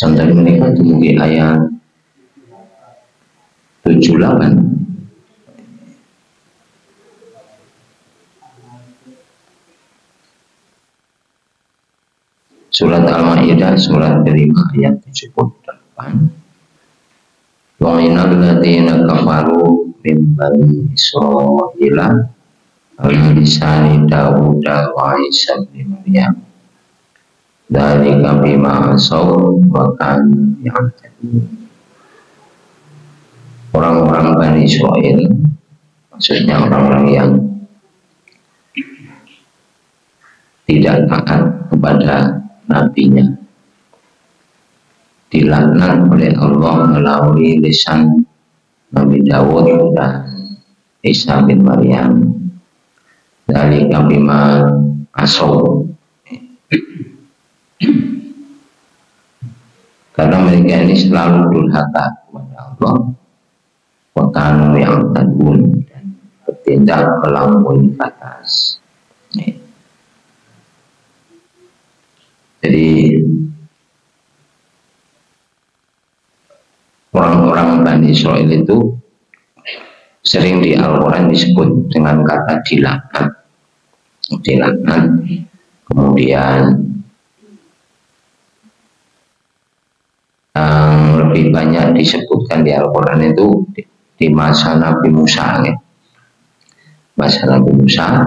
Santai menikah dumugi ayat 78. Surat Al-Maidah surat kelima ayat 78. Wa minal ladzina kafaru min bani Israila ala lisani Dawud wa Isa bin Maryam. Dzalika bima asaw wa kanu ya'tadun. Orang-orang Bani Israil, maksudnya orang-orang yang tidak taat kepada nabinya, dilaknat oleh Allah melalui lisan Nabi Dawud dan Isa bin Maryam. Dzalika bima asaw, karena mereka ini selalu durhaka kepada Allah, wa kanu ya'tadun, dan bertindak melampaui batas. Jadi orang-orang Bani Israil itu sering di Al-Quran disebut dengan kata dilaknat. Kemudian yang lebih banyak disebutkan di Al-Quran itu di masa Nabi Musa, ya. Masa Nabi Musa.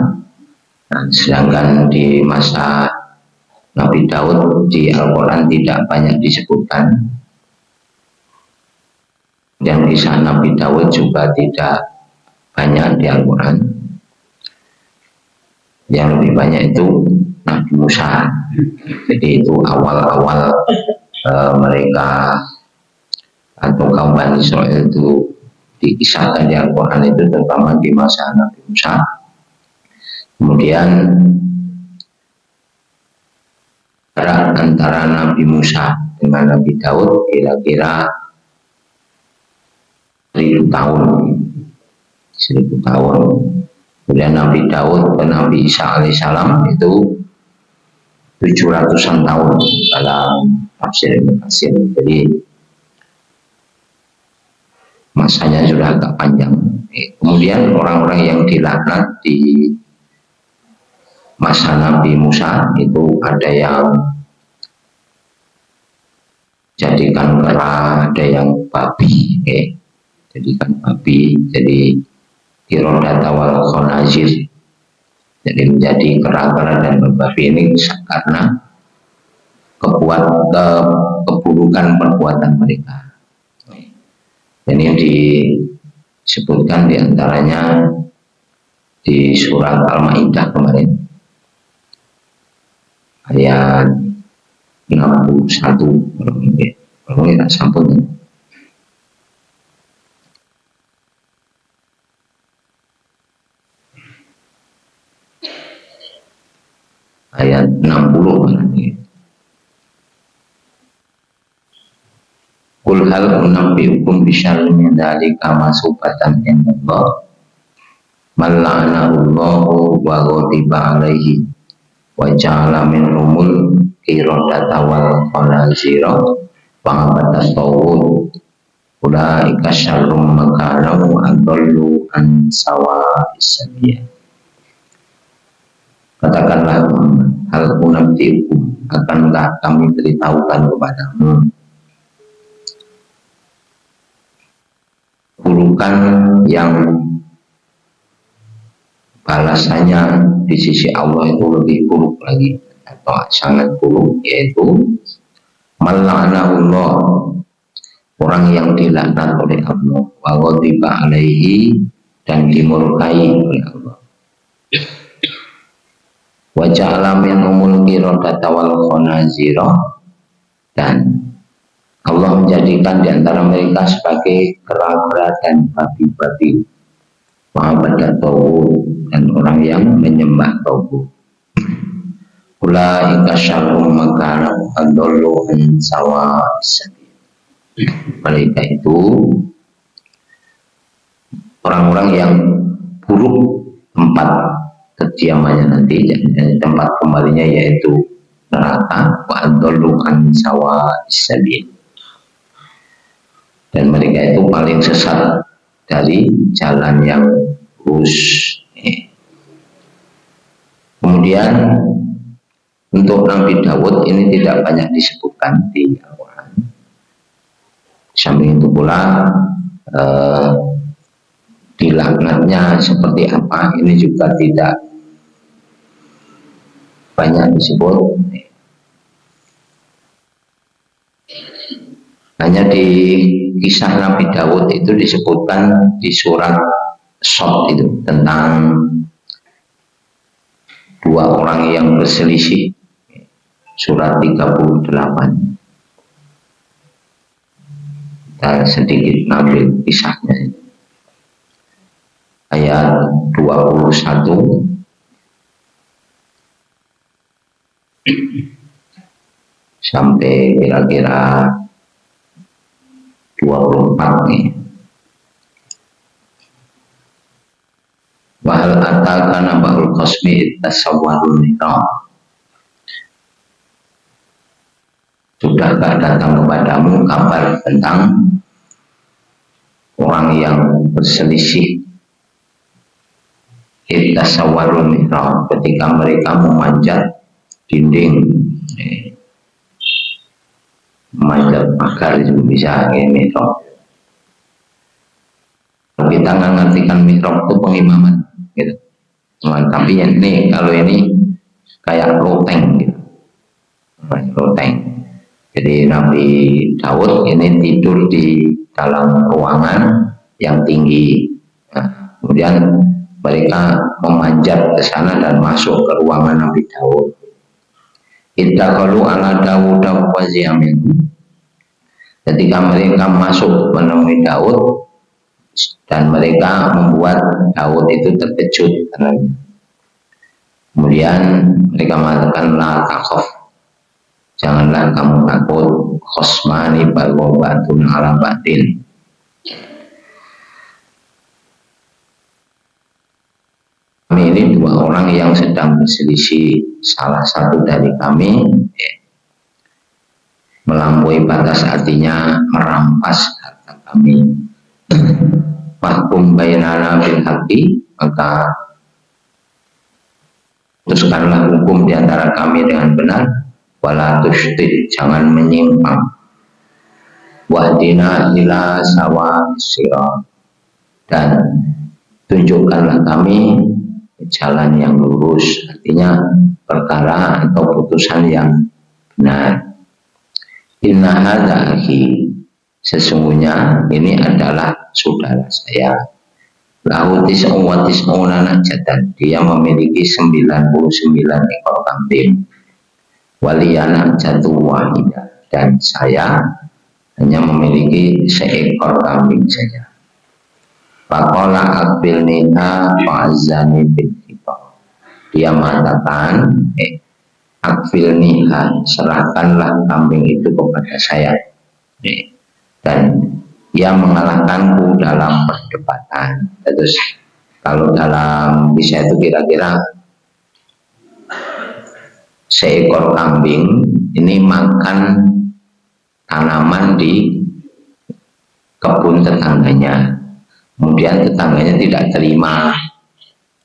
Nah, sedangkan di masa Nabi Daud di Al-Quran tidak banyak disebutkan, dan kisah Nabi Daud juga tidak banyak di Al-Quran. Yang lebih banyak itu Nabi Musa. Jadi itu awal-awal mereka atau kaum Bani Israil itu dikisahkan di Al-Quran itu terutama di masa Nabi Musa. Kemudian antara Nabi Musa dengan Nabi Daud kira-kira 1000 tahun. Kemudian Nabi Daud dan Nabi Isa alaihissalam itu 700-an tahun dalam tafsir. Jadi masanya sudah agak panjang. Kemudian orang-orang yang dilaknat di masa Nabi Musa itu ada yang jadikan kera, ada yang babi, jadikan babi, jadi kirodata wal khonazir, jadi menjadi kera-kera dan babi ini karena keburukan perbuatan mereka. Dan ini disebutkan diantaranya di surat Al-Maidah kemarin ayat 61, kalau tidak sampun. Ayat 60 nanti. Qul hal unabbiukum bisyarrin min dzalika masubatan indallah man la'anahullahu wa ghadiba alaihi wa ja'ala minhumul qiradata wal khanazira wa abadat tawud ulaika syarrum makana wa adallu an sawa'is sabil. Katakanlah Muhammad, hal unabbiukum, akankah kami beritahukan kepadamu burukan yang balasannya di sisi Allah itu lebih buruk lagi atau sangat buruk, yaitu mal'anahullah, orang yang dilaknat oleh Allah, wa ghadiba alaihi, dan dimurkai oleh Allah, wa ja'ala minhumul qiradata wal khanazira, dan Allah menjadikan di antara mereka sebagai kera-kera dan babi-babi, wa'abadat tawud, dan orang yang menyembah tawud. Ulaika syarrum makana adallu an sawa'is sabil. Mereka itu orang-orang yang buruk tempat kediamannya nanti, dan tempat kembalinya yaitu neraka, wa adallu an sawa'is sabil, dan mereka itu paling sesat dari jalan yang lurus. Kemudian untuk Nabi Daud ini tidak banyak disebutkan di Al-Quran. Samping itu pula dilaknatnya seperti apa ini juga tidak banyak disebut. Hanya di kisah Nabi Daud itu disebutkan di surat Shad itu tentang dua orang yang berselisih, surat 38. Kita sedikit ngambil kisahnya. Ayat 21 sampai kira-kira 24 nih. Wahal ataka naba'ul qasmi tasawwarul nikah. Sudahkah datang kepadamu kabar tentang orang yang berselisih tasawwarul nikah, ketika mereka memanjat dinding, memanjat pagar itu bisa mihrab. Kita nggak ngartikan mihrab itu pengimaman gitu. Tapi ini kalau ini kayak loteng gitu. Loteng. Jadi Nabi Daud ini tidur di dalam ruangan yang tinggi. Nah, kemudian mereka memanjat ke sana dan masuk ke ruangan Nabi Daud. Ittaqalu ala Dawud wa Yamin. Ketika mereka masuk menemui Daud dan mereka membuat Daud itu terkejut. Kemudian mereka mengatakan la takhaf, janganlah kamu takut, khosmani baghatun ala batin. Kami ini dua orang yang sedang berselisih, salah satu dari kami melampaui batas, artinya merampas harta kami. Fahkum bainana bil haqqi, maka putuskanlah hukum di antara kami dengan benar. Wala tushtid, jangan menyimpang. Wahdina ila sawa'is sirat, dan tunjukkanlah kami jalan yang lurus, artinya perkara atau putusan yang benar. Inna hadza akhi, sesungguhnya ini adalah saudara saya. Lahu tis'una najatan, dia memiliki 99 ekor kambing. Waliyana jatuh wahidah, dan saya hanya memiliki seekor kambing saja. Faqala aqbil nikah fa'azani bil khitab. Dia mengatakan, aqbil nikah, serahkanlah kambing itu kepada saya. Dan ia mengalahkanku dalam perdebatan. Terus kalau dalam bisa itu kira-kira seekor kambing ini makan tanaman di kebun tetangganya. Kemudian tetangganya tidak terima.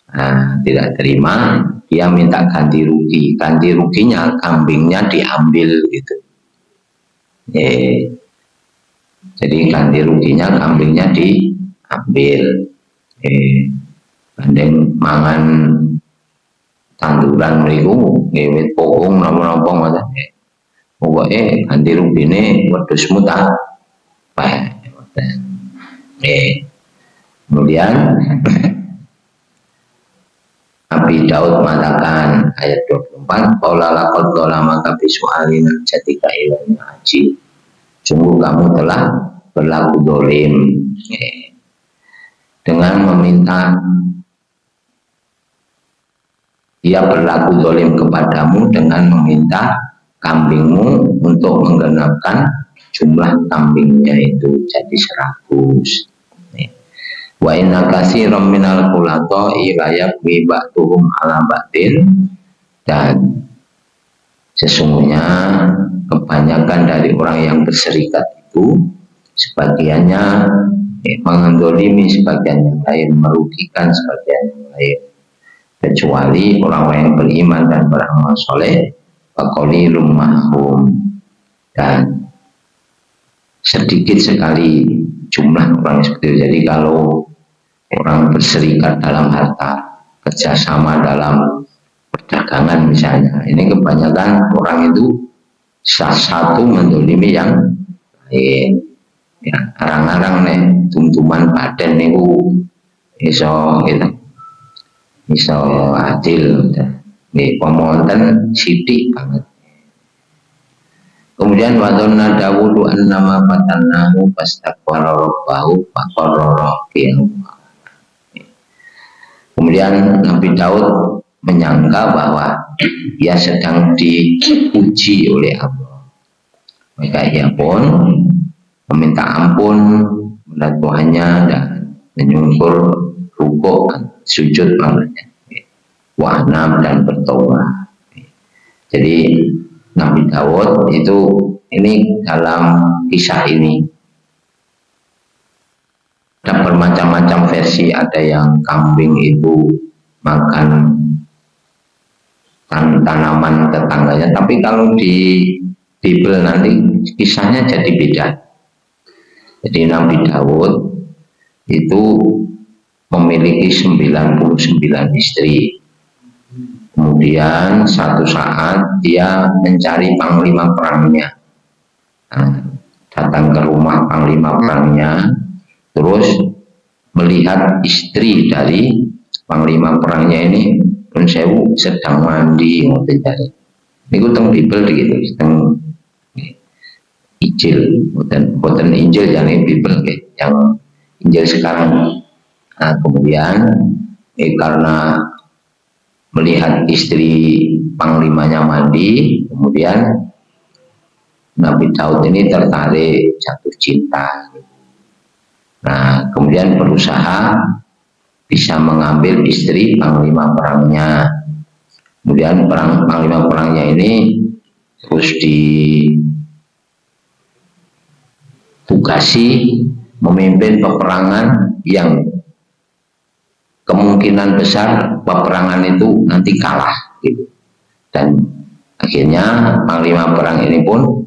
Nah, tidak terima, dia minta ganti rugi. Ganti ruginya kambingnya diambil gitu. Jadi ganti ruginya kambingnya diambil. Banding mangan tanduran mriku ngewit pohong napa-napa ngoten. Pokoke ganti rugine wedhusmu tak kemudian Nabi Daud mengatakan ayat 24, Paula laqad zalamaka bi su'alina jatika ilaihi haji. Sungguh kamu telah berlaku zalim dengan meminta, dia berlaku zalim kepadamu dengan meminta kambingmu untuk menggenapkan jumlah kambingnya itu jadi 100. Wa inna katsiran minal khulata'i la yaqwi ba'duhum ala ba'din, dan Sesungguhnya kebanyakan dari orang yang berserikat itu sebagiannya mengendolimi sebagian yang lain, merugikan sebagian yang lain, kecuali orang-orang yang beriman dan beramal soleh, faqalilum mahum, dan sedikit sekali jumlah orang seperti itu. Jadi kalau orang berserikat dalam harta, kerjasama dalam perdagangan misalnya, ini kebanyakan orang itu satu mendolimi yang lain. Ya, arang-arang nih tuntuman badan niku iso gitu, iso adil, nih pemonten sidik banget. Kemudian wadonna Dawudu annama fatannahu fastaqbara rabbahu faqarrara qiyam. Kemudian Nabi Daud menyangka bahwa ia sedang diuji oleh Allah. Maka ia pun meminta ampun kepada Tuhannya dan menyungkur rukuk sujud padanya, wa'nam dan bertobat. Jadi Nabi Daud itu ini dalam kisah ini ada bermacam-macam versi. Ada yang kambing itu makan tanaman tetangganya, tapi kalau di Bible nanti kisahnya jadi beda. Jadi Nabi Daud itu memiliki 99 istri. Kemudian satu saat dia mencari panglima perangnya. Nah, datang ke rumah panglima perangnya, terus melihat istri dari panglima perangnya ini pun sewu sedang mandi ngoten. Niku teng Bible gitu, teng Injil, boten Injil yang ini Bible yang Injil sekarang. Nah, kemudian karena melihat istri panglimanya mandi, kemudian Nabi Daud ini tertarik, jatuh cinta. Nah, kemudian berusaha bisa mengambil istri panglima perangnya. Kemudian panglima perangnya ini terus ditugasi memimpin peperangan yang kemungkinan besar peperangan itu nanti kalah gitu. Dan akhirnya panglima perang ini pun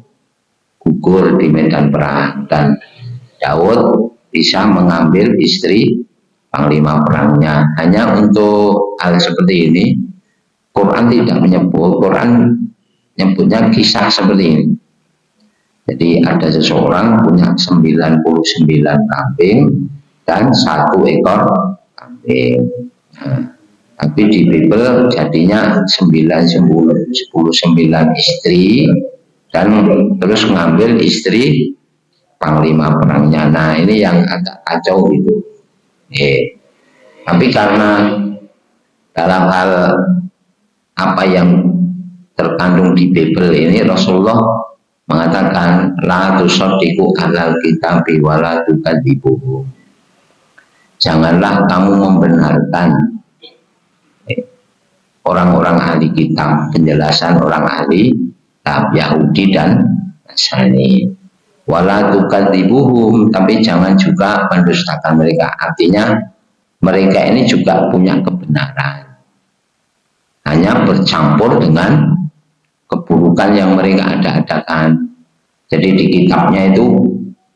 gugur di medan perang dan Daud bisa mengambil istri panglima perangnya. Hanya untuk hal seperti ini Quran tidak menyebut, Quran nyebutnya kisah seperti ini. Jadi ada seseorang punya 99 kambing dan 1 ekor kambing. Nah, tapi di Bible jadinya 99 istri dan terus mengambil istri panglima perangnya. Nah, ini yang agak kacau gitu. Tapi karena dalam hal apa yang terkandung di Bible ini, Rasulullah mengatakan la tusaddiqu alal kitabi wa la tukadzibuhu. Janganlah kamu membenarkan orang-orang ahli kitab, penjelasan orang ahli kitab Yahudi dan Nasrani. Wala tukadzibuhum, tapi jangan juga mendustakan mereka. Artinya mereka ini juga punya kebenaran, hanya bercampur dengan keburukan yang mereka ada-adakan. Jadi di kitabnya itu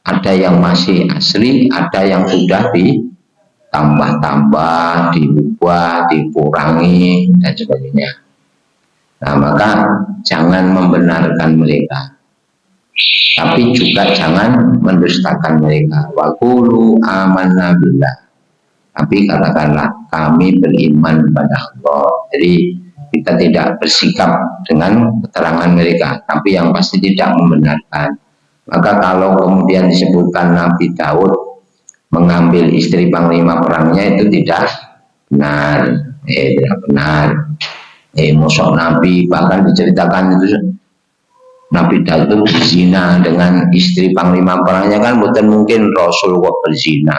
ada yang masih asli, ada yang sudah ditambah-tambah, diubah, dikurangi dan sebagainya. Nah, maka jangan membenarkan mereka, tapi juga jangan mendustakan mereka. Wa qulu amanna billah, tapi katakanlah kami beriman kepada Allah. Jadi kita tidak bersikap dengan keterangan mereka, tapi yang pasti tidak membenarkan. Maka kalau kemudian disebutkan Nabi Daud mengambil istri panglima perangnya, itu tidak benar. Tidak benar. Musuh Nabi, bahkan diceritakan itu Nabi Daud itu berzina dengan istri panglima perangnya, kan bukan mungkin Rasul kok berzina.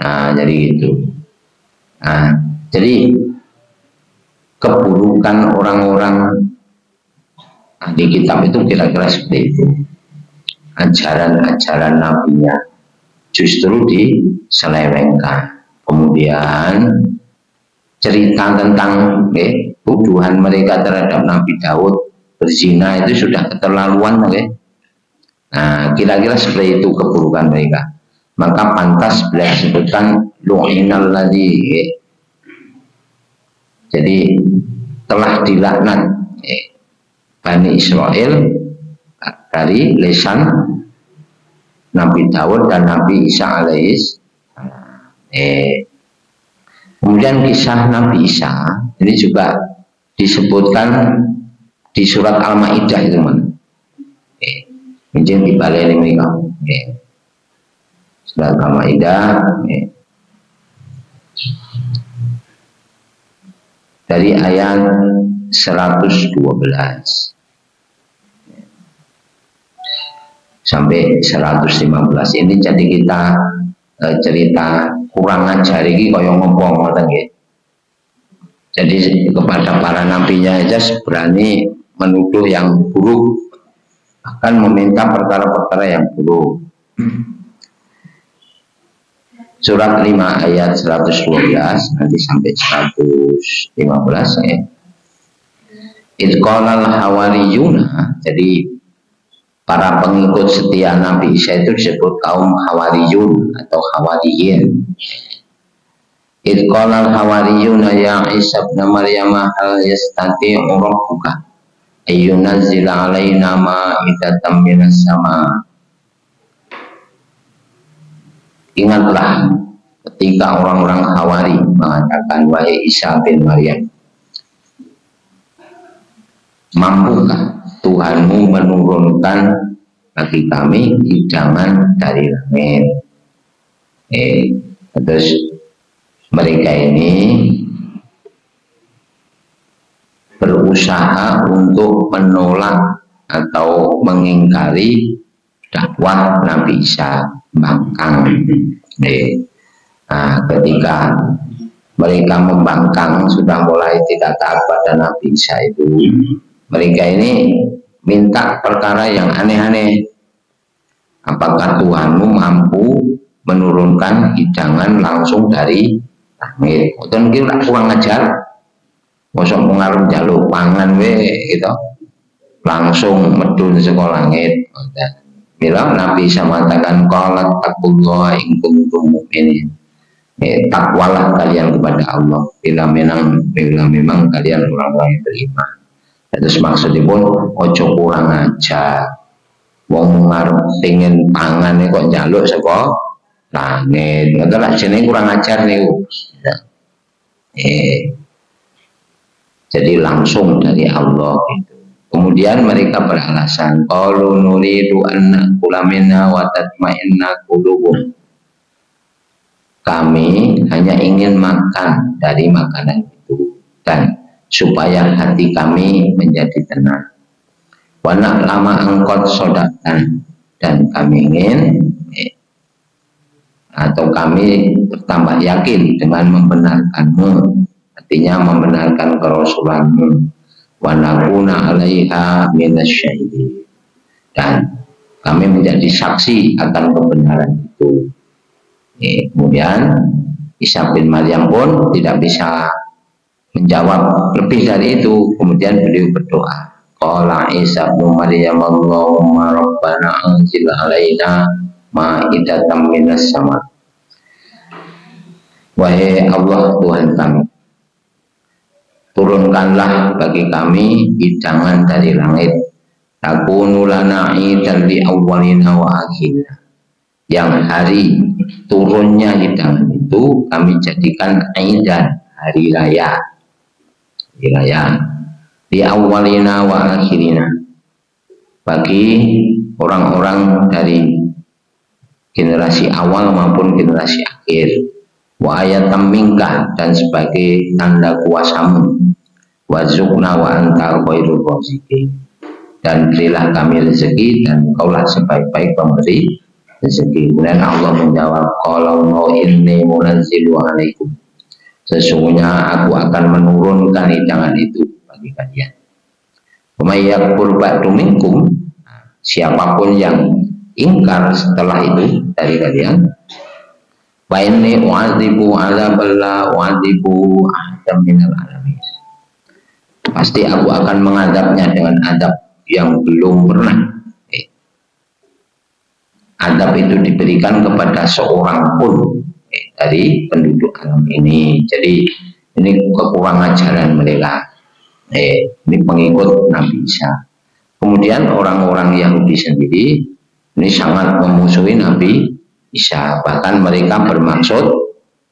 Nah, jadi itu. Nah, jadi keburukan orang-orang ahli kitab itu kira-kira seperti itu. Ajaran-ajaran nabinya justru diselewengkan. Kemudian cerita tentang tuduhan mereka terhadap Nabi Daud berzina itu sudah keterlaluan, Nah, kira-kira seperti itu keburukan mereka. Maka pantas beliau sebutkan lu'inal ladzi, jadi telah dilaknat Bani Israel dari lisan Nabi Daud dan Nabi Isa alaihis. Kemudian kisah Nabi Isa ini juga disebutkan di surat Al-Maidah itu, Mungkin dibalik ini mereka. Surat Al-Maidah dari ayat 112 sampai 115. Ini jadi kita cerita kurang ajar ini kaya ngopo ngoten nggih. Jadi kepada para nabinya aja berani menuduh yang buruk, akan meminta perkara-perkara yang buruk. Surat 5 ayat 112 nanti sampai 115 ya. Idqalal hawariyuna, jadi para pengikut setia Nabi Isa itu disebut kaum hawariyun atau hawariyin. Idqalal hawariyuna ya Isa bin Maryam hal yastati'u rabbuka ayyunazzila alaina ma'idatan minas sama. Ingatlah ketika orang-orang Hawari mengatakan, wahai Isa bin Maryam, mampukah Tuhanmu menurunkan bagi kami hidangan dari langit? Terus mereka ini berusaha untuk menolak atau mengingkari dakwah Nabi Isa, bangkang. Nah, ketika mereka membangkang, sudah mulai tidak taat pada Nabi Isa itu, mereka ini minta perkara yang aneh-aneh. Apakah Tuhanmu mampu menurunkan hidangan langsung dari langit? Dan kira kurang ajar. Mosok mengarep jaluk pangan gitu. Langsung medun sekolah langit. Bila Nabi Isa mengatakan qalat taqullah in kuntum mu'minin. Takwalah kalian kepada Allah bila memang kalian orang-orang yang beriman. Terus maksudnya pun ojo kurang ajar. Wong ngarep pengen pangan kok njaluk saka langit. Ngoten lah jenenge kurang ajar niku. Jadi langsung dari Allah gitu. Kemudian mereka beralasan, qalu nuridu an na'kula minna wa tatma'inna qulubuna. Kami hanya ingin makan dari makanan itu dan supaya hati kami menjadi tenang. Wa na'lama angkot sodatan, dan kami ingin atau kami bertambah yakin dengan membenarkanmu, artinya membenarkan kerasulanmu. Wa nakuna 'alaiha minasyahidin, dan kami menjadi saksi akan kebenaran itu. Kemudian Isa bin Maryam pun tidak bisa menjawab lebih dari itu. Kemudian beliau berdoa, qala Isa bin Maryam Allahumma rabbana anzil 'alaina ma'idatan minas sama. Wahai Allah Tuhan kami, turunkanlah bagi kami hidangan dari langit. Takunu lana idan li awwalina wa akhirina. Yang hari turunnya hidangan itu kami jadikan aidan, hari raya. Hari raya. Li awwalina wa akhirina. Bagi orang-orang dari generasi awal maupun generasi akhir. Wa ayatam minka, dan sebagai tanda kuasamu. Wa zukna wa anta khairul raziqin, dan berilah kami rezeki dan kaulah sebaik-baik pemberi rezeki. Kemudian Allah menjawab, qalau inni munazzilu alaikum, sesungguhnya aku akan menurunkan hidangan itu bagi kalian. May yakfur ba'du minkum, siapapun yang ingkar setelah itu dari kalian, fa inni u'adzibu 'adzaban la u'adzibu ahadam minal alamin, pasti aku akan mengadabnya dengan adab yang belum pernah adab itu diberikan kepada seorang pun dari penduduk alam ini. Jadi ini kekurangan ajaran mereka. Ini pengikut Nabi Isa. Kemudian orang-orang Yahudi sendiri ini sangat memusuhi Nabi Isa, bahkan mereka bermaksud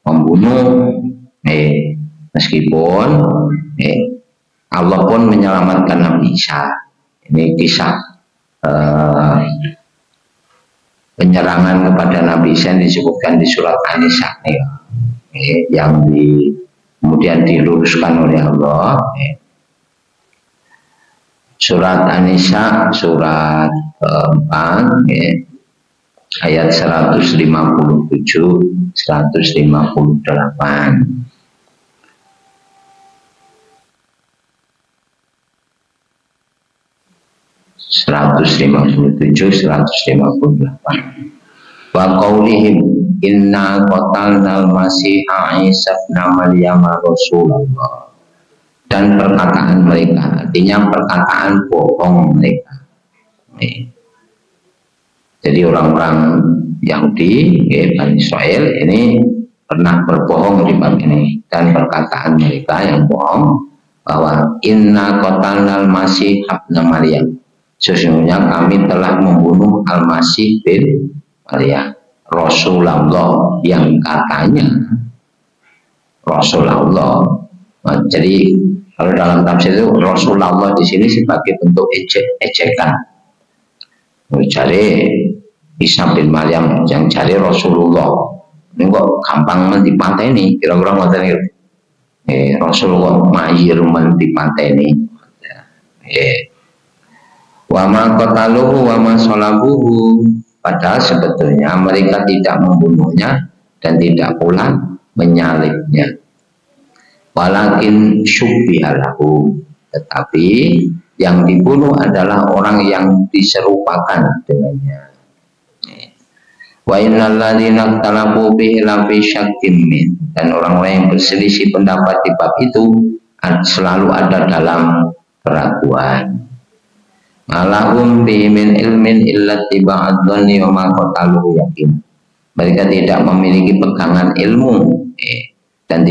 membunuh. Meskipun Allah pun menyelamatkan Nabi Isa. Ini kisah penyerangan kepada Nabi Isa disebutkan di surat An-Nisa yang kemudian diluruskan oleh Allah. Surat An-Nisa surat 4 ayat 157 158. 157 158. Wa qaulihim inna qatalnal masiha Isa ibn Maryam rasulullah, dan perkataan mereka, artinya perkataan bohong mereka. Jadi orang-orang Yahudi, Bani Israel ini pernah berbohong di bab ini, dan perkataan mereka yang bohong bahwa inna qatalnal masih ibn Maryam, sesungguhnya kami telah membunuh Al-Masih bin Maryam, Rasulullah yang katanya Rasulullah. Jadi kalau dalam tafsir itu Rasulullah di sini sebagai bentuk ejekan. Cari Isa bin Maryam yang cari Rasulullah. Ini kok gampang dipantai nih, kira-kira ngoten iki. Rasulullah mahir dipantai nih. Wa ma qataluhu wa ma salabuhu, padahal sebetulnya mereka tidak membunuhnya dan tidak pula menyalibnya. Walakin syubbihalahu, tetapi yang dibunuh adalah orang yang diserupakan dengannya. Wa innal ladzina ikhtalafu fihi lafi syakkin min, dan orang-orang yang berselisih pendapat di bab itu selalu ada dalam keraguan. Malahum bihi min ilmin illa tiba'ad dhanni wa ma qataluhu yakin, mereka tidak memiliki pegangan ilmu dan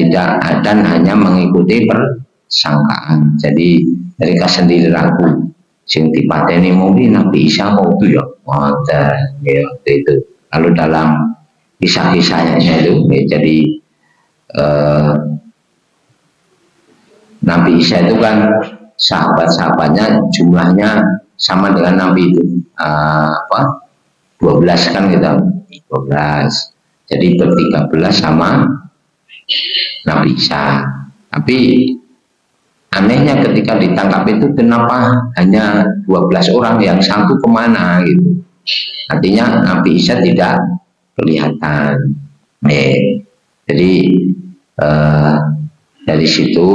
hanya mengikuti persangkaan. Jadi mereka sendiri ragu. Sing dipateni mungkin Nabi Isa mau itu ya, itu. Lalu dalam kisah-kisahnya itu, jadi Nabi Isa itu kan sahabat-sahabatnya jumlahnya sama dengan Nabi itu, 12 kan kita, 12. Jadi ber-13 sama Nabi Isa. Tapi anehnya ketika ditangkap itu kenapa hanya 12 orang, yang satu kemana gitu. Artinya Nabi Isa tidak kelihatan. Jadi dari situ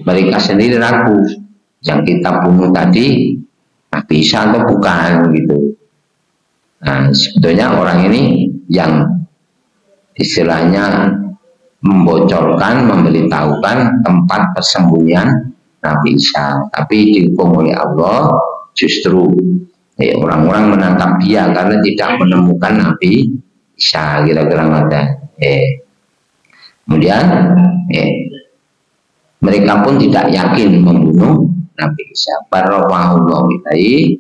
mereka sendiri ragu, yang kita bunuh tadi Nabi Isa atau bukan gitu. Nah, sebetulnya orang ini yang istilahnya membocorkan, memberitahukan tempat persembunyian Nabi Isa, tapi dihukum oleh Allah justru orang-orang menangkap dia karena tidak menemukan Nabi Isa, kira-kira ada. Kemudian mereka pun tidak yakin membunuh Nabi Isa. Barawahullah ilaihi,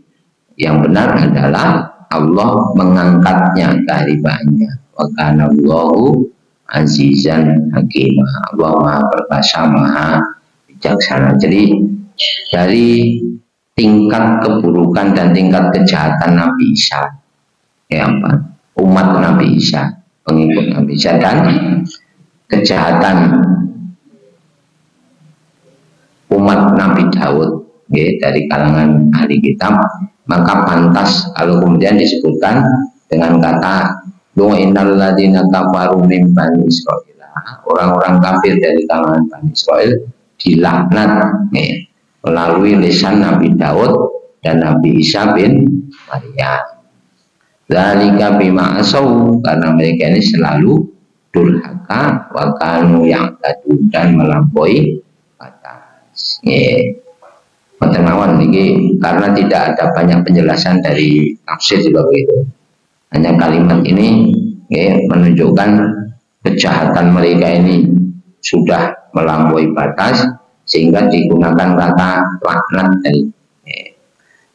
yang benar adalah Allah mengangkatnya keharibannya. Wa kana Allahu azizan hakimah, Allah maha perkasa, maha bijaksana. Jadi dari tingkat keburukan dan tingkat kejahatan Nabi Isa, umat Nabi Isa, pengikut Nabi Isa, dan kejahatan umat Nabi Daud dari kalangan ahli kitab, maka pantas kalau kemudian disebutkan dengan kata innal ladzina kafaru min bani Israil, orang-orang kafir dari kalangan Bani Israil dilaknat melalui lisan Nabi Daud dan Nabi Isa bin Maryam. Dzalika bima asau, karena mereka ini selalu durhaka, wa kanu ya'tadun, dan melampaui batas. Pertemuan ini karena tidak ada banyak penjelasan dari tafsir juga begitu. Hanya kalimat ini menunjukkan kejahatan mereka ini sudah melampaui batas sehingga digunakan kata laknat tadi.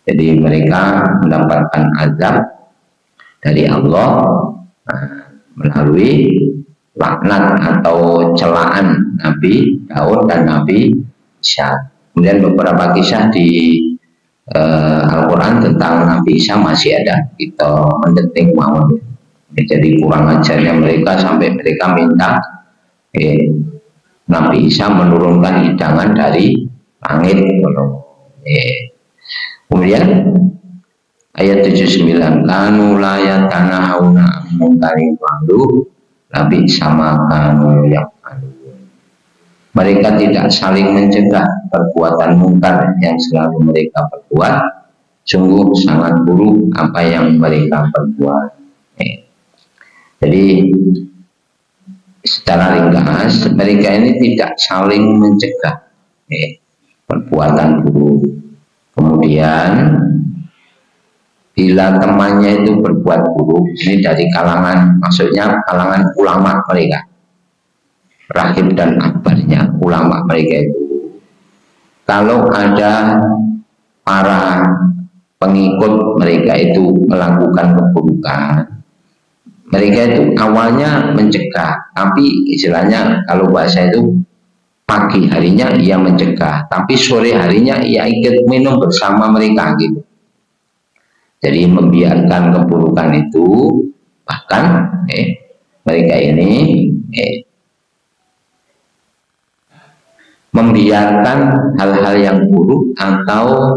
Jadi mereka mendapatkan azab dari Allah melalui laknat atau celaan Nabi Daud dan Nabi Isa. Kemudian beberapa kisah di Al-Quran tentang Nabi Isa masih ada, kita mendeting mawon. Jadi kurang ajarnya mereka sampai mereka minta Nabi Isa menurunkan hidangan dari langit. Kemudian ayat 79, kanu la yatanahuna mungkarin wa'lu Nabi sama kanu yang mereka tidak saling mencegah perbuatan mungkar yang selalu mereka perbuat. Sungguh sangat buruk apa yang mereka perbuat. Jadi secara ringkas mereka ini tidak saling mencegah perbuatan buruk. Kemudian bila temannya itu berbuat buruk, ini dari kalangan, maksudnya kalangan ulama mereka, rahib dan akbarnya ulama mereka itu, kalau ada para pengikut mereka itu melakukan keburukan, mereka itu awalnya mencegah, tapi istilahnya kalau bahasa itu pagi harinya ia mencegah, tapi sore harinya ia ikut minum bersama mereka gitu. Jadi membiarkan keburukan itu, bahkan mereka ini membiarkan hal-hal yang buruk atau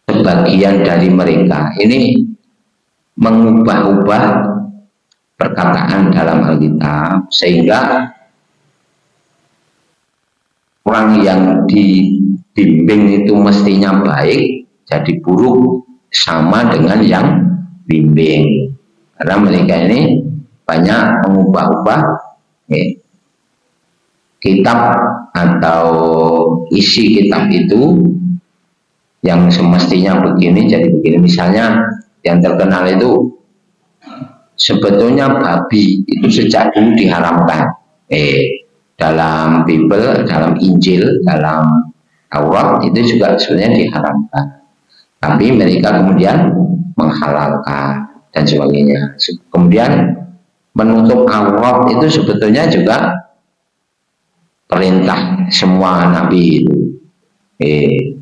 sebagian dari mereka ini mengubah-ubah perkataan dalam Alkitab sehingga orang yang dibimbing itu mestinya baik jadi buruk sama dengan yang bimbing, karena mereka ini banyak mengubah-ubah kitab atau isi kitab itu yang semestinya begini jadi begini. Misalnya yang terkenal itu sebetulnya babi itu sejak dulu diharamkan dalam Bible, dalam Injil, dalam Taurat itu juga sebenarnya diharamkan, tapi mereka kemudian menghalalkan dan sebagainya. Kemudian menutup aurat itu sebetulnya juga perintah semua nabi itu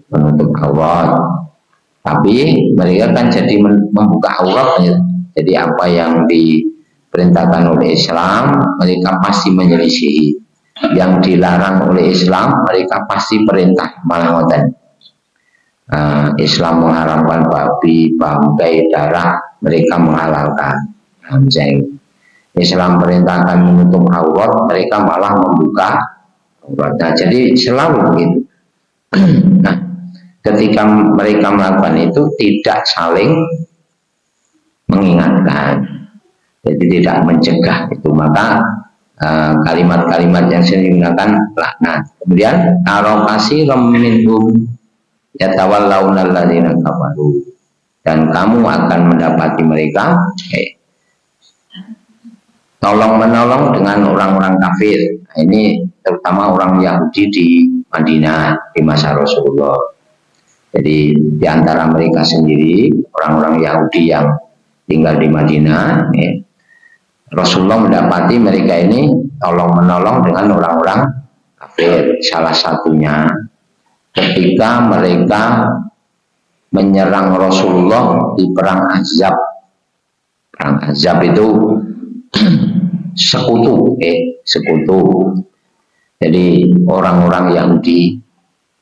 menutup aurat, tapi mereka kan jadi membuka aurat ya. Jadi apa yang diperintahkan oleh Islam mereka pasti menyelisihi, yang dilarang oleh Islam mereka pasti perintah malah ngoten. Islam mengharamkan babi, bangkai, darah, mereka menghalalkan anjing. Islam perintahkan menutup aurat, mereka malah membuka aurat. Nah, jadi selalu begitu. Nah, ketika mereka melakukan itu tidak saling mengingatkan, jadi tidak mencegah itu, maka kalimat-kalimat yang sering digunakan laknat. Kemudian arokasi minhum yatawallawna alladziina kafaru, dan kamu akan mendapati mereka tolong menolong dengan orang-orang kafir. Nah, ini terutama orang Yahudi di Madinah di masa Rasulullah. Jadi di antara mereka sendiri orang-orang Yahudi yang tinggal di Madinah, Rasulullah mendapati mereka ini tolong menolong dengan orang-orang kafir. Salah satunya ketika mereka menyerang Rasulullah di perang Ahzab. Perang Ahzab itu sekutu. Jadi orang-orang Yahudi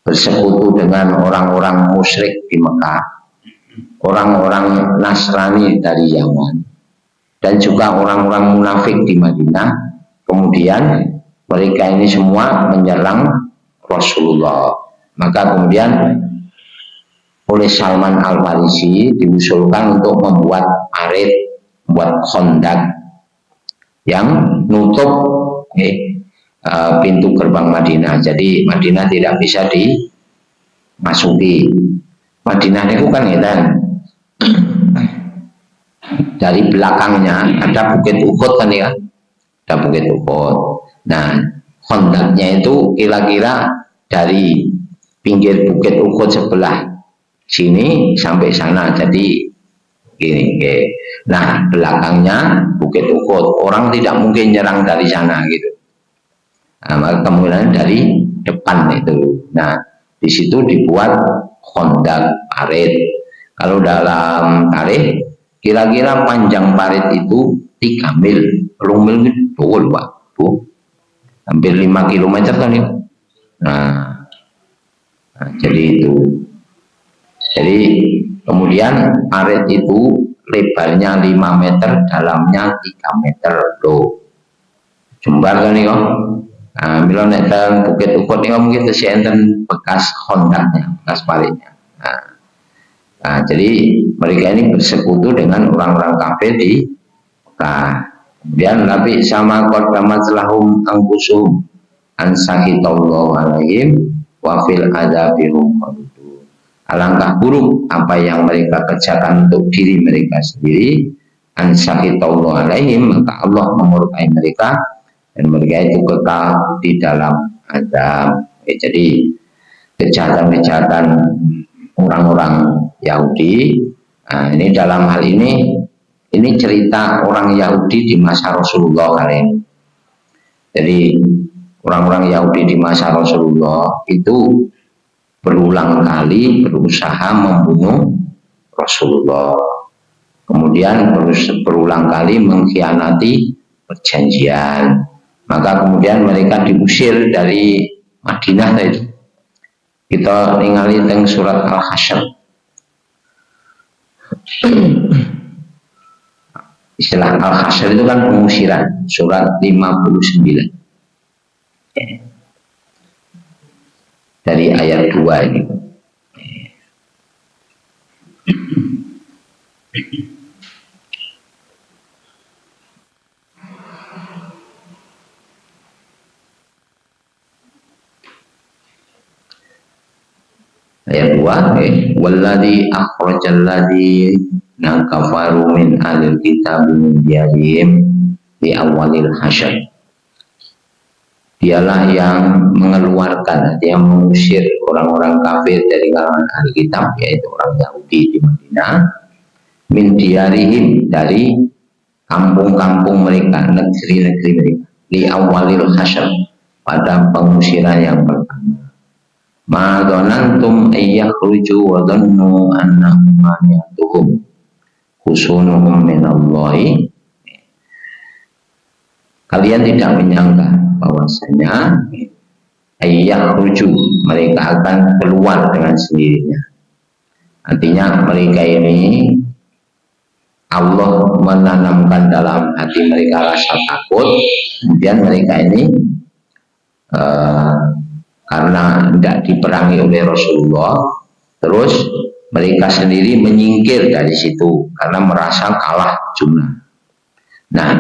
bersekutu dengan orang-orang musyrik di Mekah, orang-orang Nasrani dari Yaman, dan juga orang-orang munafik di Madinah. Kemudian mereka ini semua menyerang Rasulullah. Maka kemudian oleh Salman Al-Farisi diusulkan untuk membuat parit, membuat kondak yang nutup pintu gerbang Madinah. Jadi Madinah tidak bisa dimasuki. Madinah itu kan dari belakangnya ada Bukit Uhud kan ya, ada Bukit Uhud. Nah, kondaknya itu kira-kira dari pinggir Bukit Uhud sebelah sini sampai sana. Jadi gini. Nah, belakangnya Bukit Uhud, orang tidak mungkin nyerang dari sana gitu. Nah, maka kemungkinan dari depan itu. Nah, di situ dibuat kondak parit. Kalau dalam tarikh kira-kira panjang parit itu 3 mil, 2 mil itu Pak, Bu. Hampir 5 km kan ya. Nah, jadi itu. Jadi kemudian parit itu lebarnya 5 meter, dalamnya 3 meter loh. Jembar kan ya. Nah, bila nek Bukit Uhud ini mungkin tesih enten bekas kondaknya, bekas paritnya. Nah, jadi mereka ini bersekutu dengan orang-orang kafir di Mekah. Kemudian Nabi sama qaddamat lahum anfusuhum an sahitallahu alaihim wa fil adabihum khalidun. Alangkah buruk apa yang mereka kerjakan untuk diri mereka sendiri, an sahitallahu alaihim, maka Allah memurkai mereka dan mereka itu kekal di dalam azab. Jadi kejahatan-kejahatan orang-orang Yahudi. Nah, ini dalam hal ini cerita orang Yahudi di masa Rasulullah kali ini. Jadi orang-orang Yahudi di masa Rasulullah itu berulang kali berusaha membunuh Rasulullah. Kemudian berulang kali mengkhianati perjanjian. Maka kemudian mereka diusir dari Madinah itu. Kita ningali teng surat Al-Hasyr. Istilah Al-Hasyr itu kan pengusiran, surat 59. Dari ayat 2 ini. Ayat 2, walladzi akhrajal ladzina kafaru min ahlil kitab min diyarihim di awalil hasyr. Dialah yang mengeluarkan, yang mengusir orang-orang kafir dari kalangan ahli kitab, yaitu orang Yahudi di Madinah, min diyarihim, dari kampung-kampung mereka, negeri-negeri mereka, di awalil hasyr, pada pengusiran yang pertama. Ma dhanantum ayyakhruju wa dhannu annahum maniyatuhum husunuhum minallahi. Kalian tidak menyangka bahwasanya ayyakhruju, mereka akan keluar dengan sendirinya. Artinya mereka ini Allah menanamkan dalam hati mereka rasa takut, kemudian mereka ini karena tidak diperangi oleh Rasulullah, terus mereka sendiri menyingkir dari situ karena merasa kalah jumlah. Nah,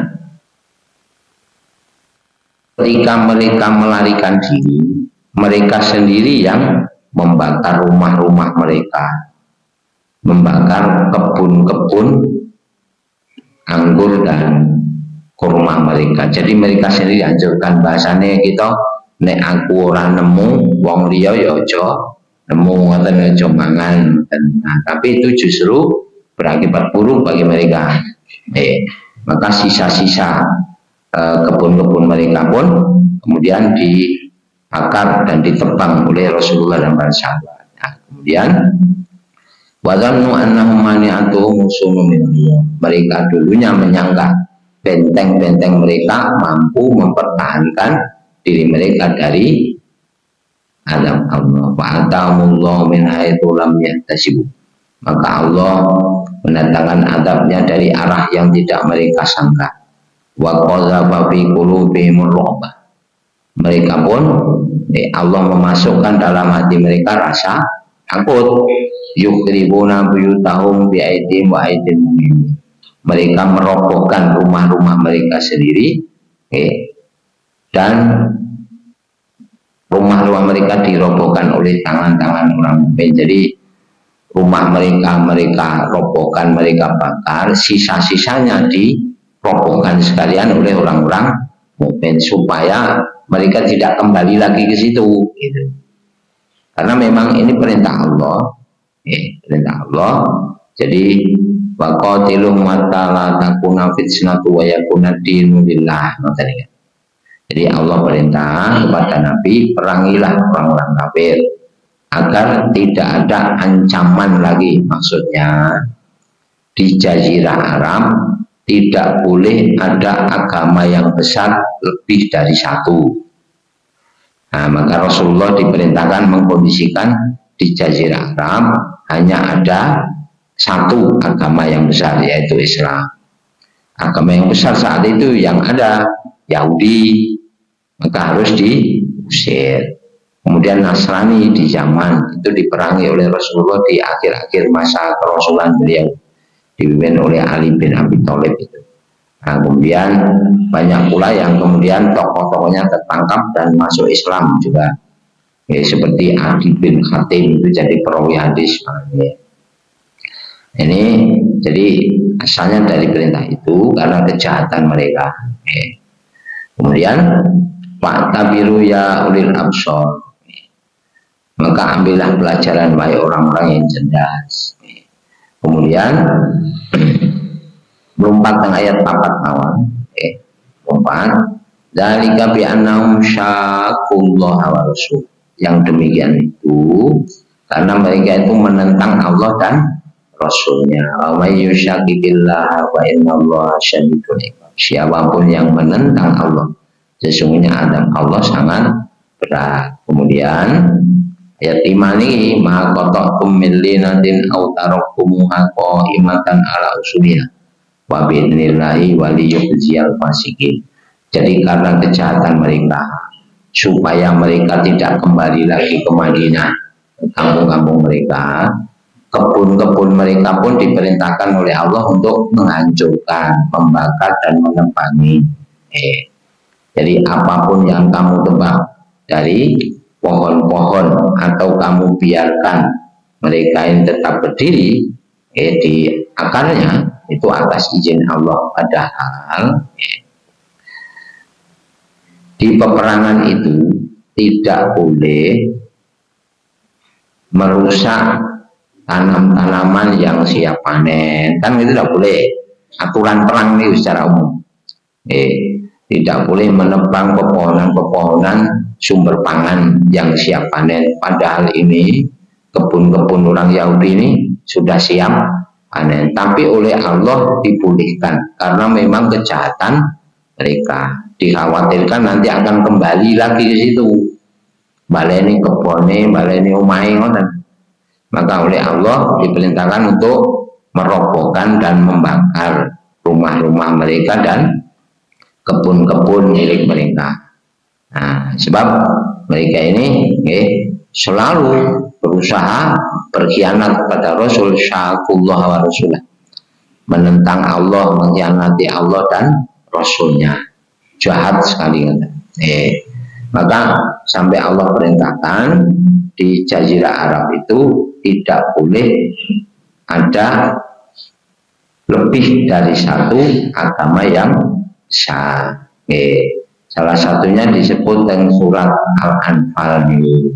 ketika mereka melarikan diri, mereka sendiri yang membakar rumah-rumah mereka, membakar kebun-kebun anggur dan kurma mereka. Jadi mereka sendiri hancurkan. Bahasanya kita, nek aku ora nemu wong liya ya aja nemu ngoten aja mangan. Nah, tapi itu justru berakibat buruk bagi mereka. Maka sisa-sisa kebun-kebun mereka pun kemudian dibakar dan ditebang oleh Rasulullah dan para sahabat. Nah, kemudian wadhannu annahum mani'atuhum husunun minallah. Mereka dulunya menyangka benteng-benteng mereka mampu mempertahankan diri mereka dari azab Allah. Fa'atamullahu min haitsu lam yahtasibu. Maka Allah mendatangkan azabnya dari arah yang tidak mereka sangka. Wa qadzafa fi qulubihimur ru'ba. mereka pun Allah memasukkan dalam hati mereka rasa takut. Yukhribuna buyutahum bi'aidim wa aidil mu'minin. Mereka merobohkan rumah-rumah mereka sendiri, dan rumah-rumah mereka dirobohkan oleh tangan-tangan orang mukmin. Jadi rumah mereka robohkan, mereka bakar, sisa-sisanya dirobohkan sekalian oleh orang-orang mukmin supaya mereka tidak kembali lagi ke situ, gitu. Karena memang ini perintah Allah, perintah Allah. Jadi waqatilum mata la takuna fitnatu wa yakuna dinu lillah. Jadi Allah perintah kepada Nabi, perangilah orang-orang kafir agar tidak ada ancaman lagi. Maksudnya di Jazirah Arab tidak boleh ada agama yang besar lebih dari satu. Nah, maka Rasulullah diperintahkan mengkondisikan di Jazirah Arab hanya ada satu agama yang besar, yaitu Islam. Agama yang besar saat itu yang ada Yahudi, maka harus diusir. Kemudian Nasrani di zaman itu diperangi oleh Rasulullah di akhir-akhir masa kerasulan beliau, dipimpin oleh Ali bin Abi Thalib itu. Nah, kemudian banyak pula yang kemudian tokoh-tokohnya tertangkap dan masuk Islam juga, seperti Adi bin Khatim itu jadi perawi hadis. Ini jadi asalnya dari perintah itu karena kejahatan mereka. Kemudian Pak Tabiru ya ulil absor, maka ambillah pelajaran wahai orang-orang yang cerdas. Kemudian melompat ke ayat 4 awal, lompat dzalika bi annahum syaqullaha wa rasul. Yang demikian itu karena mereka itu menentang Allah dan Rasulnya. Wa may yushaqiqillaha wa innallaha syadidul iqab. Siapapun yang menentang Allah, sesungguhnya adab Allah sangat berat. Kemudian ayat 5 ini, ma qata'tum min linatin aw taraktumuha qa'imatan ala usuliha wa bi'nillahi waliyukhziyal fasiqin. Jadi karena kejahatan mereka, supaya mereka tidak kembali lagi ke Madinah, ke kampung-kampung mereka, kebun-kebun mereka pun diperintahkan oleh Allah untuk menghancurkan, membakar dan menebangi. Jadi apapun yang kamu tebang dari pohon-pohon atau kamu biarkan mereka yang tetap berdiri di akarnya, itu atas izin Allah. Padahal di peperangan itu tidak boleh merusak tanam-tanaman yang siap panen, kan itu tidak boleh. Aturan perang ini secara umum, tidak boleh menebang pepohonan-pepohonan sumber pangan yang siap panen. Padahal ini kebun-kebun orang Yahudi ini sudah siap panen, tapi oleh Allah dibolehkan karena memang kejahatan mereka. Dikhawatirkan nanti akan kembali lagi ke situ, baleni kebone, baleni omahe ngoten. Maka oleh Allah diperintahkan untuk merobohkan dan membakar rumah-rumah mereka dan kebun-kebun milik mereka. Nah, sebab mereka ini selalu berusaha berkhianat pada Rasul, syaqullah wa rasulah, menentang Allah, mengkhianati Allah dan Rasulnya, jahat sekali. Maka sampai Allah perintahkan di Jazirah Arab itu tidak boleh ada lebih dari satu agama yang sah. Salah satunya disebut dengan surat Al-Anfal ini,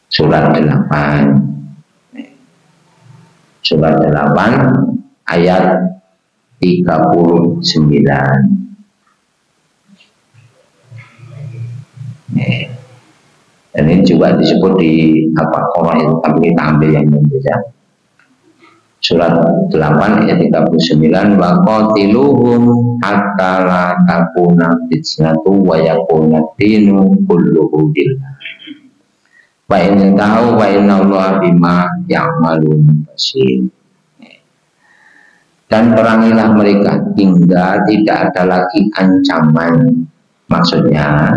surat 8. Surat 8 ayat 39. Dan ini juga disebut di Al-Baqarah itu, tapi kita ambil yang berbeda. Surat 8 ayat 39, wa qatiluhum hatta la takuna fitnatu wa yakuna dinu kulluhu lillah. Wa in tahu wa innallaha bima ya'malun basir. Dan perangilah mereka hingga tidak ada lagi ancaman Maksudnya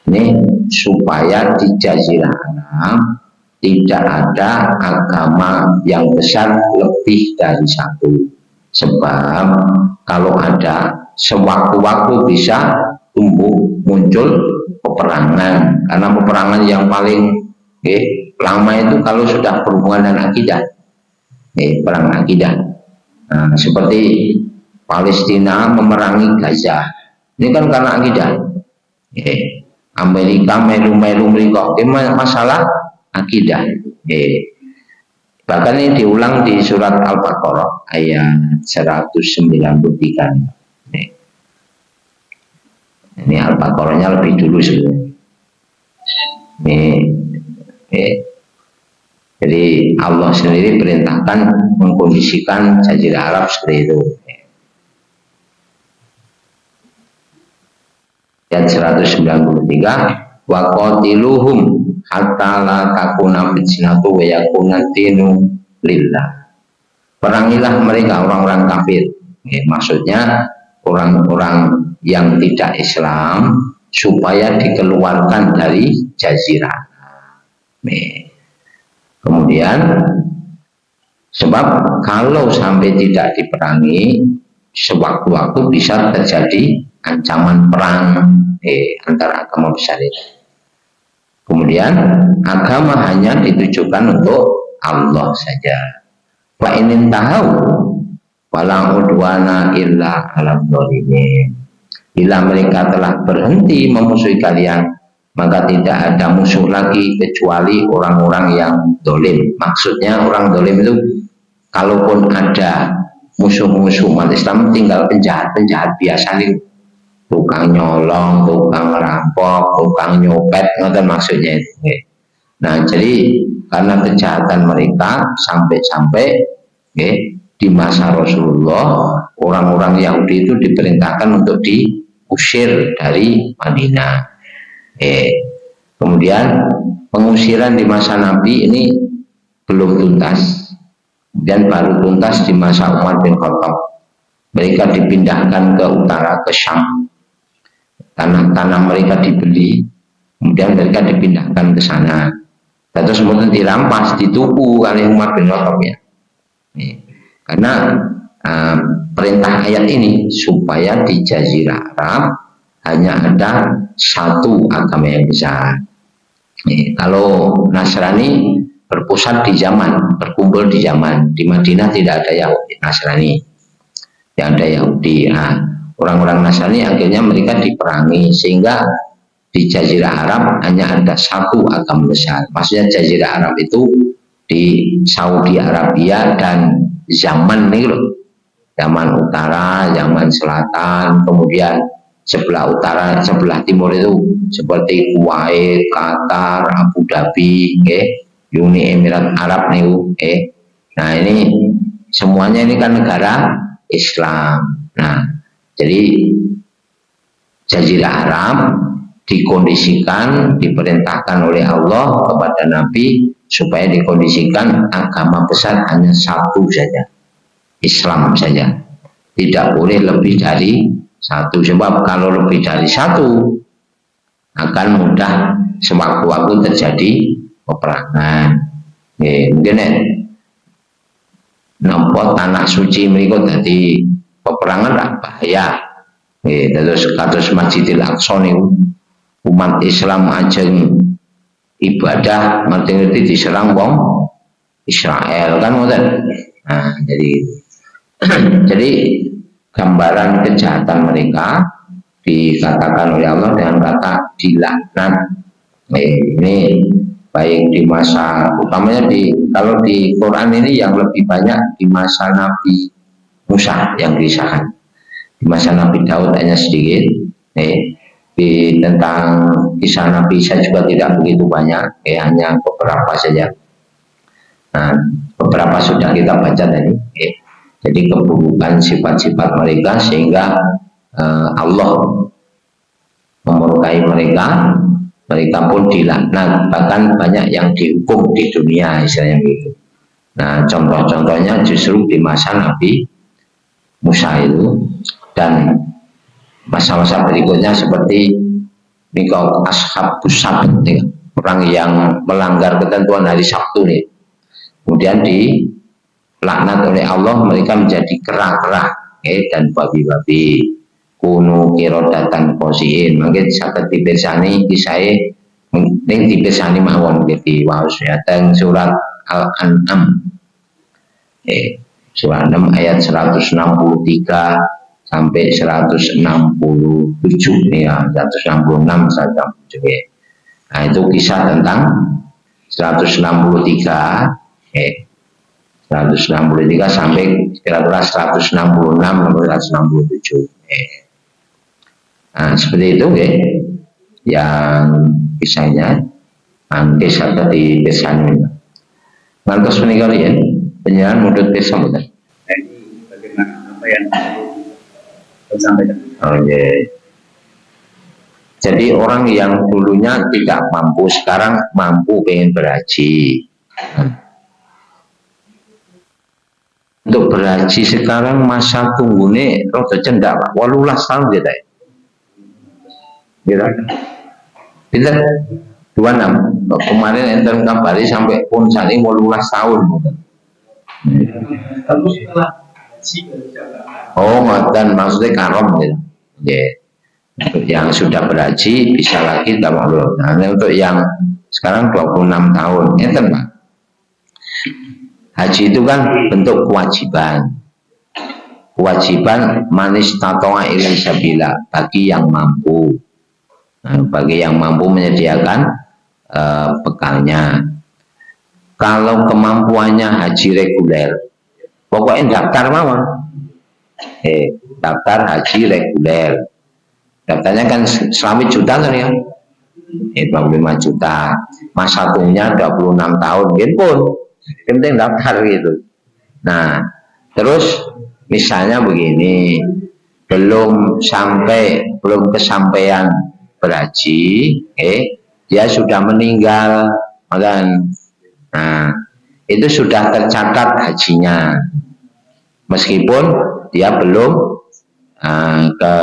ini supaya di Jazirah Arab tidak ada agama yang besar lebih dari satu. Sebab kalau ada sewaktu-waktu bisa tumbuh muncul peperangan. Karena peperangan yang paling lama itu kalau sudah berhubungan dengan akidah, perang akidah. Nah, seperti Palestina memerangi Gaza, ini kan karena akidah. Amerika melu-melu mereka masalah akidah. Bahkan ini diulang di surat Al-Baqarah ayat 193. Ini Al-Baqarahnya lebih dulu sebenarnya. Jadi Allah sendiri perintahkan mengkondisikan Jazirah Arab seperti itu. Ayat 193, wa qatiluhum hatta la takuna fitnatu wa yakuna dinu lillah. Perangilah mereka orang-orang kafir. Maksudnya orang-orang yang tidak Islam supaya dikeluarkan dari jazirah. Kemudian sebab kalau sampai tidak diperangi, sewaktu-waktu bisa terjadi ancaman perang antara agama besar itu. Kemudian agama hanya ditujukan untuk Allah saja. Wa inin tahu wala udwana illa alam dzalimin. Bila mereka telah berhenti memusuhi kalian, maka tidak ada musuh lagi kecuali orang-orang yang dolim. Maksudnya orang dolim itu kalaupun ada musuh-musuh umat Islam tinggal penjahat-penjahat biasa nih, tukang nyolong, tukang merampok, tukang nyopet, ngoten maksudnya itu. Nah, jadi karena kejahatan mereka sampai-sampai di masa Rasulullah orang-orang Yahudi itu diperintahkan untuk diusir dari Madinah. Kemudian pengusiran di masa Nabi ini belum tuntas dan baru tuntas di masa Umar bin Khattab. Mereka dipindahkan ke utara, ke Syam. Tanah-tanah mereka dibeli, kemudian mereka dipindahkan ke sana. Terus kemudian dirampas, dituku oleh Umar bin Khattab ya. Karena perintah ayat ini supaya di Jazirah Arab hanya ada satu agama yang besar. Kalau Nasrani berpusat di Yaman, berkumpul di Yaman. Di Madinah tidak ada Yahudi Nasrani, yang ada Yahudi. Nah, orang-orang Nasrani akhirnya mereka diperangi sehingga di Jazirah Arab hanya ada satu agama besar. Maksudnya Jazirah Arab itu di Saudi Arabia dan Yaman nih loh. Yaman Utara, Yaman Selatan, kemudian sebelah utara, sebelah timur itu seperti Kuwait, Qatar, Abu Dhabi, Uni Emirat Arab nih, nah ini semuanya ini kan negara Islam. Nah, jadi Jazirah Arab dikondisikan, diperintahkan oleh Allah kepada Nabi supaya dikondisikan agama besar hanya satu saja, Islam saja. Tidak boleh lebih dari satu, sebab kalau lebih dari satu akan mudah sewaktu-waktu terjadi peperangan. Mungkin nampak tanah suci mereka jadi peperangan lah bahaya. Terus kados Masjidil Aqsa niku umat Islam ajeng ibadah ngerti-ngerti diserang wong Israel kan ngoten. Nah, jadi gambaran kejahatan mereka dikatakan oleh Allah dengan kata dilaknat. Ini baik di masa, utamanya kalau di Quran ini yang lebih banyak di masa Nabi Musa yang disahkan. Di masa Nabi Daud hanya sedikit. Tentang kisah Nabi Isa juga tidak begitu banyak, hanya beberapa saja. Nah, beberapa sudah kita baca tadi. Jadi keburukan sifat-sifat mereka sehingga Allah memurkai mereka, mereka pun dilaknat, bahkan banyak yang dihukum di dunia istilahnya gitu. Nah, contoh-contohnya justru di masa Nabi Musa itu, dan masa-masa berikutnya seperti Nikah ashabus sabt nih, orang yang melanggar ketentuan hari Sabtu nih. Kemudian dilaknat oleh Allah, mereka menjadi kera-kera dan babi-babi. Kuno kirodatan kosiin, mungkin sakit dipirsani kisahnya ini dipirsani mawon gitu. Wow, teng surat Al-An'am. Surat 6 ayat 163 sampai 167 nih ya, 166 saja. Nah itu kisah tentang 163 163 sampai kira-kira 166 sampai 167. Nah seperti itu ya, yang kisahnya nanti saya di pesan. Ngantos menikah ya, penyiaran mulut pesan betul. Ini bagaimana apa yang disampaikan? Oh, yeah. Jadi orang yang dulunya tidak mampu sekarang mampu pengen berhaji. Untuk berhaji sekarang masa tunggune rada cendak Pak. 18 tahun gitu. Gitu. Kita 26. Kemarin enten kabari sampai pun saat ini 18 tahun. Tapi setelah oh, ngoten maksudnya karom gitu. Yeah. Untuk yang sudah berhaji bisa lagi tidak mau. Nah, untuk yang sekarang 26 tahun, enten Pak. Haji itu kan bentuk kewajiban. Kewajiban manis tatoa ilai sabila bagi yang mampu. Nah, bagi yang mampu menyediakan bekalnya. Kalau kemampuannya haji reguler, pokoknya daftar mawon. Daftar haji reguler. Daftarnya kan 1 juta kan ya. 25 juta. Masa tunggunya 26 tahun. Pun penting daftar gitu. Nah, terus misalnya begini, belum kesampaian berhaji, dia sudah meninggal, kan? Nah, itu sudah tercatat hajinya, meskipun dia belum ke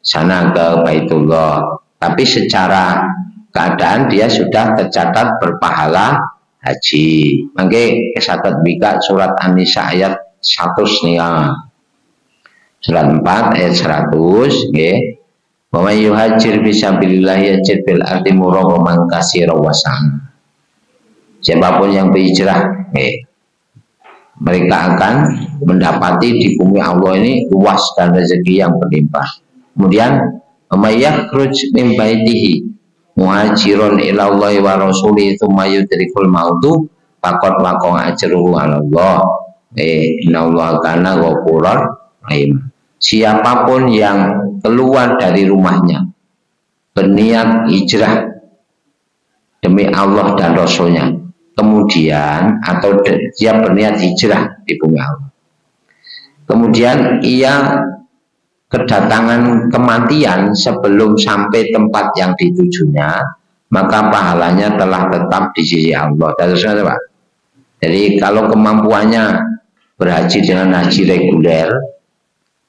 sana ke Baitullah, tapi secara keadaan dia sudah tercatat berpahala haji. Mangke kesatat bika surat An-Nisa ayat 100 nih ya. Surat 4 ayat 100 nggih. Wa may yuhajir fi sabilillah yajid bil ardi muraghaman katsira wasan. Siapapun yang berhijrah, mereka akan mendapati di bumi Allah ini luas dan rezeki yang berlimpah. Kemudian may yakhruj min baitihi muhajirun ila Allah wa rasuli tsumma yudrikul mautu faqad laqa ajruhu 'ala Allah. Innallaha kana ghafurur rahim. Siapapun yang keluar dari rumahnya berniat hijrah demi Allah dan Rasulnya, kemudian atau dia berniat hijrah di bumi Allah, kemudian ia kedatangan kematian sebelum sampai tempat yang ditujunya, maka pahalanya telah tetap di sisi Allah. Pak. Jadi kalau kemampuannya berhaji dengan haji reguler,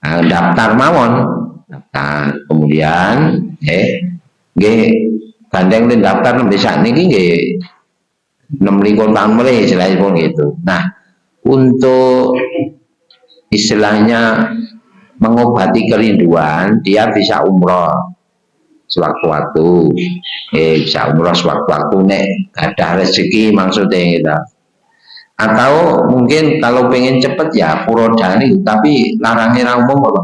daftar mawon, daftar, kemudian gandeng dan daftar bisa niki 6 tahun mulai istilahnya pun gitu. Nah, untuk istilahnya mengobati kerinduan, dia bisa umroh sewaktu-waktu, bisa umroh sewaktu-waktu nek ada rezeki maksudnya gitu. Atau mungkin kalau pengen cepet ya Purodani, tapi larangnya umum apa?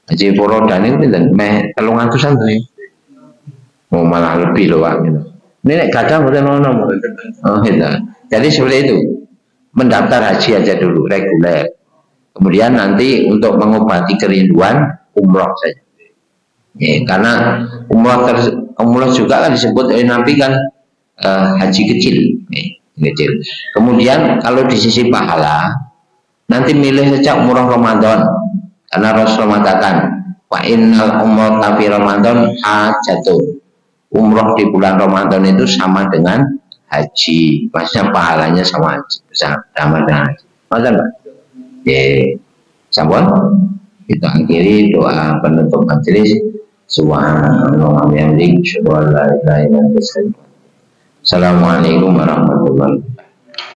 Haji Purodani itu meh 300-an tuh. Oh, malah lebih loh Pak. Gitu. Ini nek kadang udah nono. Oh, gitu. Jadi seperti itu. Mendaftar haji aja dulu reguler. Kemudian nanti untuk mengobati kerinduan umroh saja. Karena umroh juga kan disebut oleh Nabi kan haji kecil. Kecil. Kemudian kalau di sisi pahala nanti milih saja umroh Ramadan, karena Rasul mengatakan wa innal umrata fi Ramadan hajatun. Umroh di bulan Ramadan itu sama dengan haji, maksudnya pahalanya sama haji, sama dengan haji. Maksudnya Pak? Sampun kita akhiri doa penutup majelis. Subhanallah wa bihamdihi, asyhadu an la ilaha illa anta, astaghfiruka wa atubu ilaik. Assalamualaikum warahmatullahi wabarakatuh.